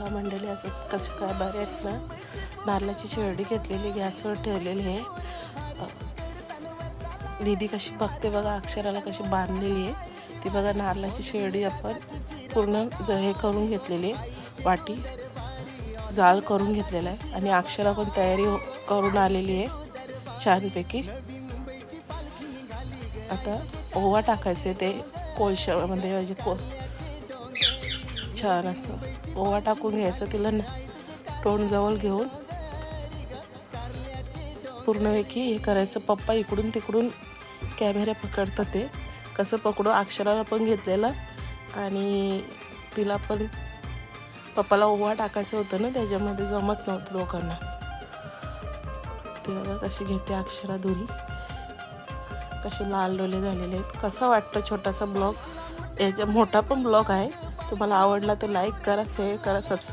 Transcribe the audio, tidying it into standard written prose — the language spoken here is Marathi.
मंडळी असं कसं काय बरे आहेत ना. नारळाची शेरडी घेतलेली गॅसवर ठेवलेली आहे. दीदी कशी बघते बघा, अक्षराला कशी बांधलेली आहे ती बघा. नारळाची शेरडी आपण पूर्ण हे करून घेतलेली आहे, वाटी जाळ करून घेतलेला आहे आणि अक्षरा पण तयारी करून आलेली आहे छानपैकी. आता ओवा टाकायचे ते कोळशामध्ये म्हणजे छान असं ओवा टाकून घ्यायचं. तिला तोंड जवळ घेऊन पूर्णपैकी हे करायचं. पप्पा इकडून तिकडून कॅमेरा पकडतात, ते कसं पकडू. अक्षराला पण घेतलेलं आणि तिला पण पप्पाला ओवा टाकायचं होतं ना, त्याच्यामध्ये जमत नव्हतं दोघांना. ते बघा कशी घेते अक्षरा धुरी, कसे लाल डोले झालेले आहेत. कसा वाटतं छोटासा ब्लॉग, याचा मोठा पण ब्लॉग आहे. तुम्हाला आवडला तर लाईक करा, शेअर करा, सबस्क्राईब